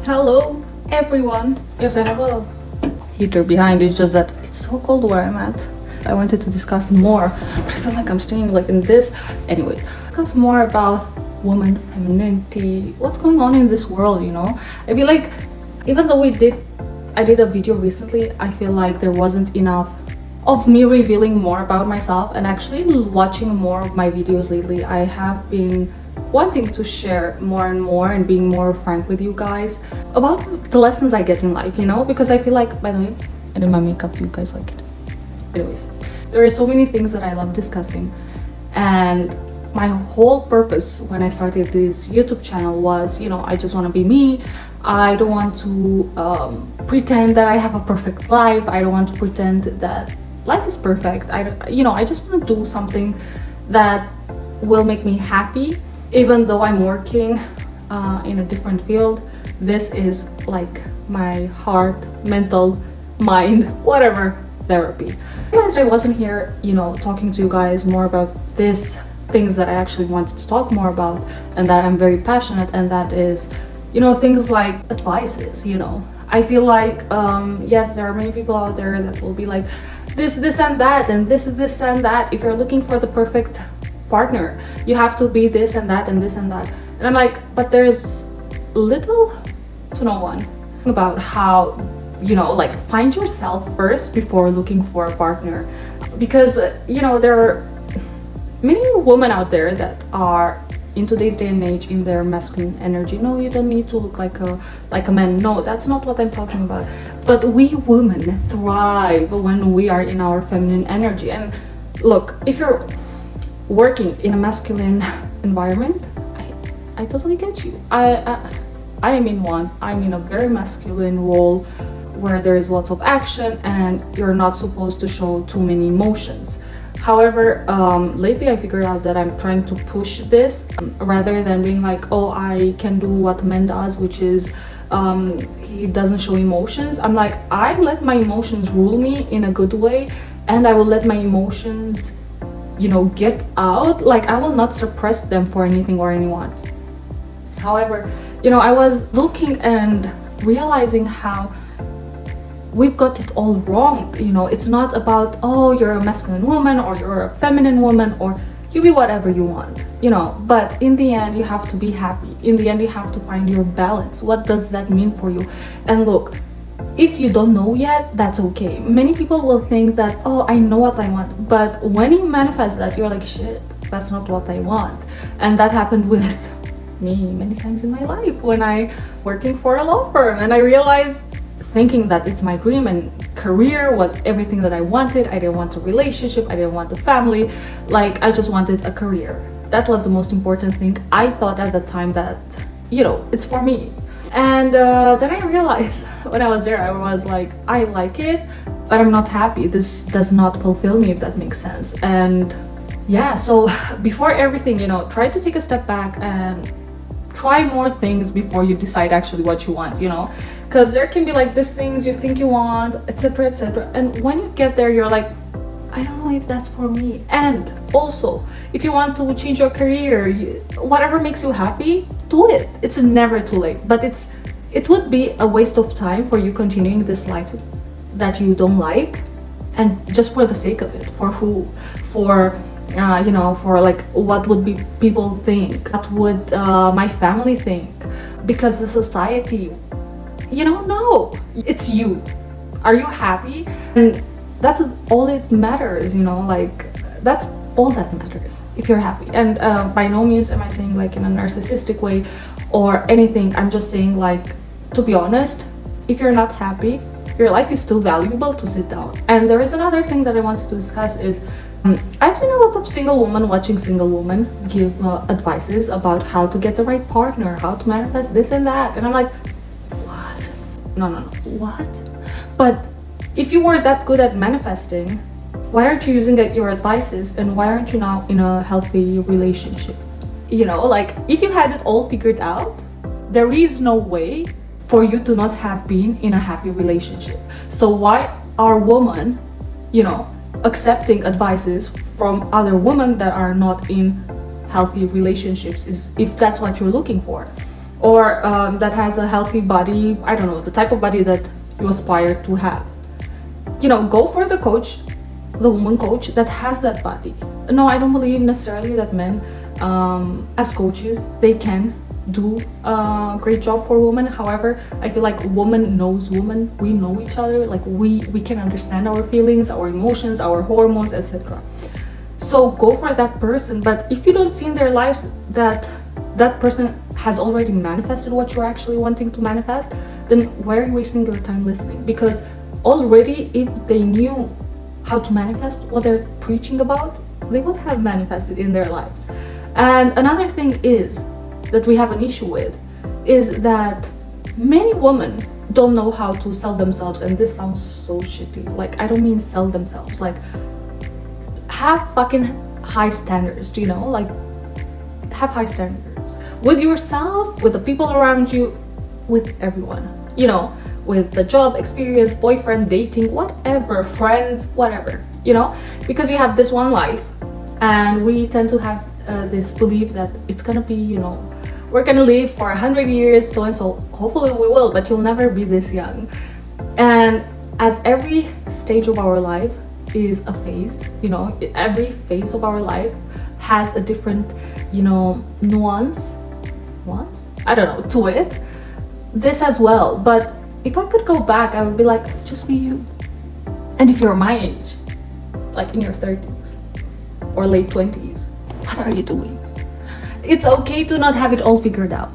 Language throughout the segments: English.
Hello everyone. Yes, I have a heater behind. It's just that it's so cold where I'm at. I wanted to discuss more, but I feel like I'm staying like in this. Anyways, discuss more about woman femininity, what's going on in this world, you know. I feel like even though I did a video recently, I feel like there wasn't enough of me revealing more about myself. And actually watching more of my videos lately, I have been wanting to share more and more and being more frank with you guys about the lessons I get in life, you know, because I feel like, by the way, I did my makeup. Do you guys like it? Anyways, there are so many things that I love discussing, and my whole purpose when I started this YouTube channel was, you know, I just want to be me. I don't want to pretend that I have a perfect life. I don't want to pretend that life is perfect. I just want to do something that will make me happy. Even though I'm working in a different field, this is like my heart, mental, mind, whatever therapy. I realized I wasn't here, you know, talking to you guys more about this things that I actually wanted to talk more about and that I'm very passionate, and that is, you know, things like advices, you know. I feel like, yes, there are many people out there that will be like, this and that, and this and that. If you're looking for the perfect partner, you have to be this and that and this and that. And I'm like, but there's little to no one about how, you know, like, find yourself first before looking for a partner. Because, you know, there are many women out there that are in today's day and age in their masculine energy. No, you don't need to look like a man. No, that's not what I'm talking about. But we women thrive when we are in our feminine energy. And look, if you're working in a masculine environment, I totally get you. I am in one. I'm in a very masculine role where there is lots of action and you're not supposed to show too many emotions. However, lately I figured out that I'm trying to push this rather than being like, oh, I can do what man does, which is he doesn't show emotions. I'm like, I let my emotions rule me in a good way, and I will let my emotions, you know, get out. Like, I will not suppress them for anything or anyone. However, you know, I was looking and realizing how we've got it all wrong. You know, it's not about, oh, you're a masculine woman or you're a feminine woman, or you be whatever you want, you know. But in the end, you have to be happy. In the end, you have to find your balance. What does that mean for you? And look, if you don't know yet, that's okay. Many people will think that, oh, I know what I want. But when you manifest that, you're like, shit, that's not what I want. And that happened with me many times in my life when I working for a law firm, and I realized, thinking that it's my dream and career was everything that I wanted. I didn't want a relationship. I didn't want a family. Like, I just wanted a career. That was the most important thing. I thought at the time that, you know, it's for me. And then I realized when I was there, I was like, I like it, but I'm not happy. This does not fulfill me, if that makes sense. And yeah, so before everything, you know, try to take a step back and try more things before you decide actually what you want, you know, because there can be like these things you think you want, etc., etc. And when you get there, you're like, I don't know if that's for me. And also, if you want to change your career, whatever makes you happy, do it. It's never too late. But it would be a waste of time for you continuing this life that you don't like, and just for the sake of it. For who? For you know, for like, what would be people think? What would my family think? Because the society, you know, no, it's you. Are you happy? And that's all it matters, you know, like, that's all that matters, if you're happy. And by no means am I saying like in a narcissistic way or anything. I'm just saying, like, to be honest, if you're not happy, your life is still valuable to sit down. And there is another thing that I wanted to discuss is, I've seen a lot of single women watching single women give advices about how to get the right partner, how to manifest this and that. And I'm like, what? No, what? But if you were that good at manifesting, why aren't you using your advices, and why aren't you now in a healthy relationship? You know, like, if you had it all figured out, there is no way for you to not have been in a happy relationship. So why are women, you know, accepting advices from other women that are not in healthy relationships, is if that's what you're looking for? or that has a healthy body, I don't know, the type of body that you aspire to have. You know, go for the coach, the woman coach that has that body. No, I don't believe necessarily that men as coaches, they can do a great job for women. However, I feel like woman knows woman. We know each other, like we can understand our feelings, our emotions, our hormones, etc. So go for that person. But if you don't see in their lives that that person has already manifested what you're actually wanting to manifest, then why are you wasting your time listening? Because already, if they knew how to manifest what they're preaching about, they would have manifested in their lives. And another thing is that we have an issue with is that many women don't know how to sell themselves. And this sounds so shitty, like I don't mean sell themselves, like have fucking high standards, you know, like have high standards with yourself, with the people around you, with everyone, you know, with the job, experience, boyfriend, dating, whatever, friends, whatever, you know, because you have this one life. And we tend to have this belief that it's gonna be, you know, we're gonna live for 100 years, so and so. Hopefully we will, but you'll never be this young. And as every stage of our life is a phase, you know, every phase of our life has a different, you know, nuance, I don't know, to it. This as well. But if I could go back, I would be like, just be you. And if you're my age, like in your 30s or late 20s, what are you doing? It's okay to not have it all figured out.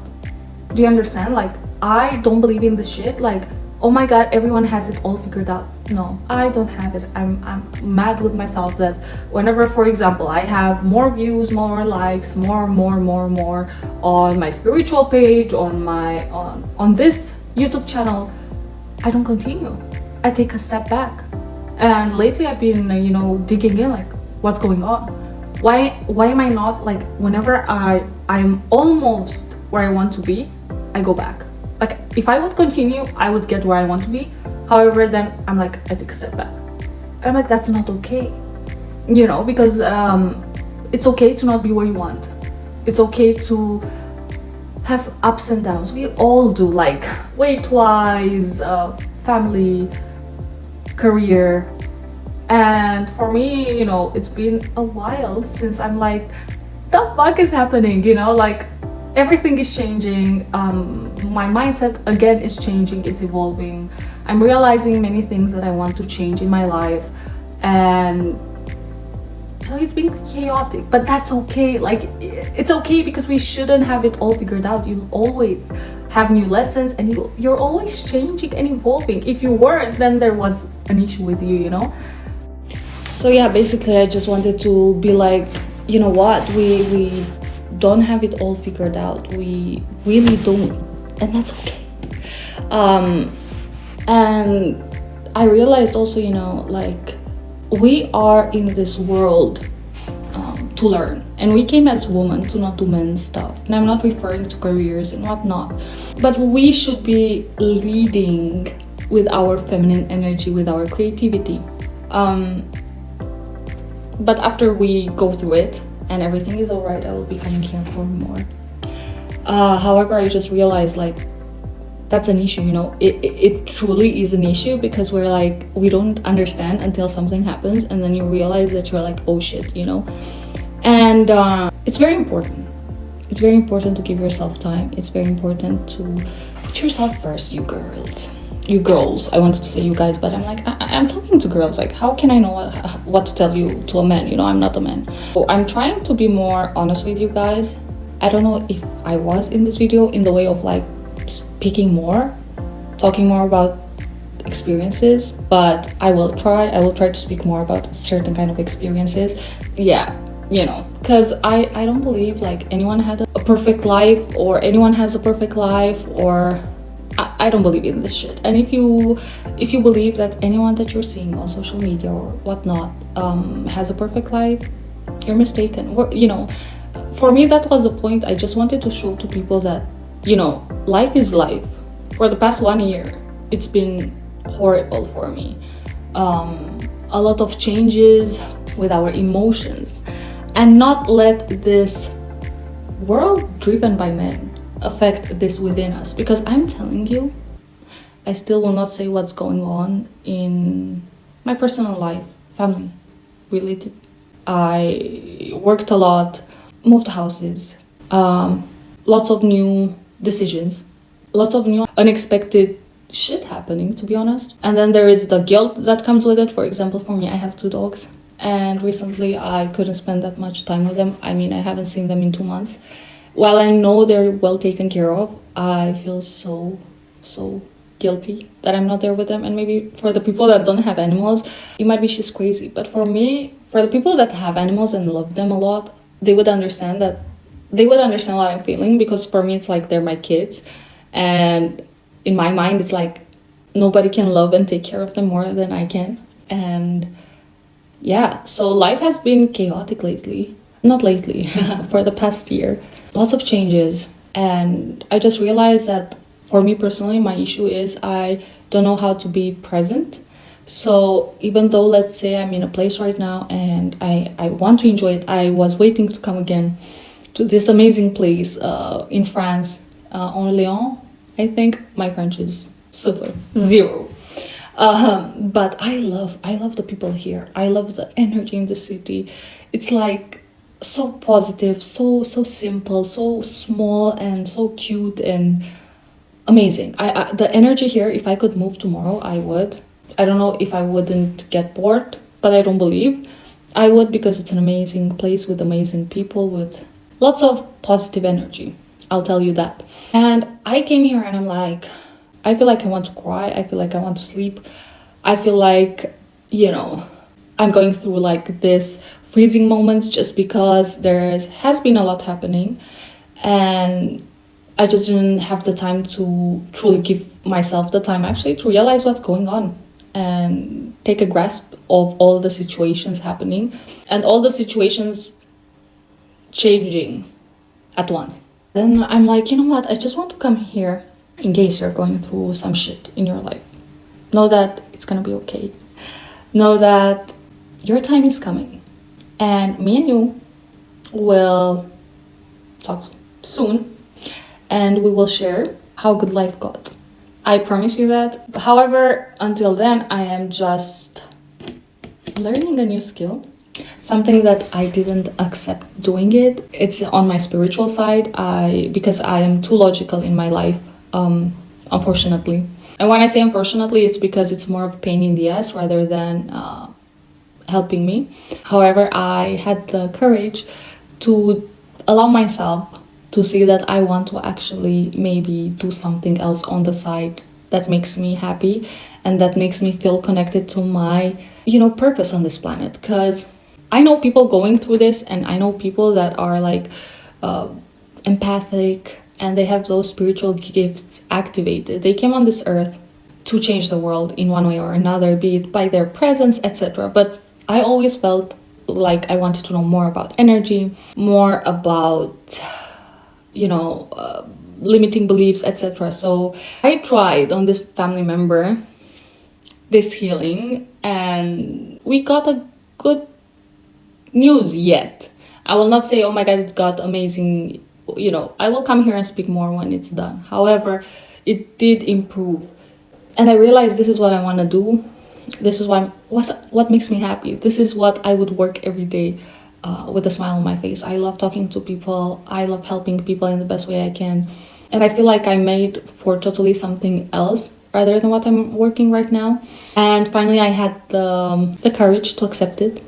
Do you understand? Like, I don't believe in this shit. Like, oh my god, everyone has it all figured out. No, I don't have it. I'm mad with myself that whenever, for example, I have more views, more likes, more on my spiritual page, on this YouTube channel, I don't continue. I take a step back. And lately I've been, you know, digging in, like, what's going on? Why am I not, like, whenever I'm almost where I want to be, I go back. Like, if I would continue, I would get where I want to be. However, then I'm like, I take a step back. I'm like, that's not okay. You know, because it's okay to not be where you want. It's okay to have ups and downs. We all do, like weight-wise, family, career. And for me, you know, it's been a while since I'm like, the fuck is happening? You know, like, everything is changing. My mindset again is changing, it's evolving. I'm realizing many things that I want to change in my life, and so it's been chaotic, but that's okay. Like, it's okay, because we shouldn't have it all figured out. You'll always have new lessons, and you're always changing and evolving. If you weren't, then there was an issue with you, you know. So yeah, basically I just wanted to be like, you know what, we don't have it all figured out. We really don't, and that's okay. And I realized also, you know, like, we are in this world to learn, and we came as women to not do men's stuff. And I'm not referring to careers and whatnot, but we should be leading with our feminine energy, with our creativity. But after we go through it and everything is all right, I will be coming here for more. However, I just realized, like, that's an issue, you know. It truly is an issue, because we're like, we don't understand until something happens, and then you realize that you're like, oh shit, you know. And it's very important. It's very important to give yourself time. It's very important to put yourself first, you girls. You girls, I wanted to say you guys, but I'm like, I'm talking to girls. Like, how can I know what to tell you to a man? You know, I'm not a man. So I'm trying to be more honest with you guys. I don't know if I was in this video in the way of like speaking more, talking more about experiences, but I will try to speak more about certain kind of experiences. Yeah, you know, because I don't believe like anyone had a perfect life, or anyone has a perfect life, or I don't believe in this shit. And if you believe that anyone that you're seeing on social media or whatnot has a perfect life, you're mistaken. You know, for me, that was the point. I just wanted to show to people that, you know, life is life. For the past 1 year, it's been horrible for me. A lot of changes with our emotions, and not let this world driven by men affect this within us. Because I'm telling you, I still will not say what's going on in my personal life, family related. I worked a lot, moved houses, lots of new decisions, lots of new unexpected shit happening, to be honest. And then there is the guilt that comes with it. For example, for me, I have 2 dogs, and recently I couldn't spend that much time with them. I mean, I haven't seen them in 2 months. While I know they're well taken care of, I feel so guilty that I'm not there with them. And maybe for the people that don't have animals, it might be she's crazy. But for me, for the people that have animals and love them a lot, they would understand what I'm feeling, because for me it's like they're my kids, and in my mind it's like nobody can love and take care of them more than I can. And yeah, so life has been chaotic lately. Not lately, for the past year. Lots of changes. And I just realized that for me personally, my issue is I don't know how to be present. So even though, let's say, I'm in a place right now and I want to enjoy it, I was waiting to come again to this amazing place in France, Orléans. I think my French is zero. But I love the people here. I love the energy in the city. It's like so positive, so simple, so small, and so cute and amazing. The energy here, if I could move tomorrow, I would. I don't know if I wouldn't get bored, but I don't believe I would, because it's an amazing place with amazing people with lots of positive energy. I'll tell you that. And I came here and I'm like, I feel like I want to cry. I feel like I want to sleep. I feel like, I'm going through like this freezing moments just because there has been a lot happening, and I just didn't have the time to truly give myself the time actually to realize what's going on and take a grasp of all the situations happening and all the situations changing at once. Then I'm like, you know what? I just want to come here in case you're going through some shit in your life. Know that it's gonna be okay. Know that your time is coming. And me and you will talk soon, and we will share how good life got. I promise you that. However, until then, I am just learning a new skill. Something that I didn't accept doing it. It's on my spiritual side. Because I am too logical in my life, unfortunately. And when I say unfortunately, it's because it's more of a pain in the ass rather than helping me. However, I had the courage to allow myself to see that I want to actually maybe do something else on the side that makes me happy and that makes me feel connected to my, purpose on this planet. Because I know people going through this, and I know people that are like empathic, and they have those spiritual gifts activated. They came on this earth to change the world in one way or another, be it by their presence, etc. But I always felt like I wanted to know more about energy, more about, limiting beliefs, etc. So I tried on this family member this healing, and we got a good news yet. I will not say, oh my God, it got amazing. I will come here and speak more when it's done. However, it did improve. And I realized this is what I want to do. This is what makes me happy. This is what I would work every day with a smile on my face. I love talking to people. I love helping people in the best way I can. And I feel like I'm made for totally something else rather than what I'm working right now. And finally, I had the courage to accept it.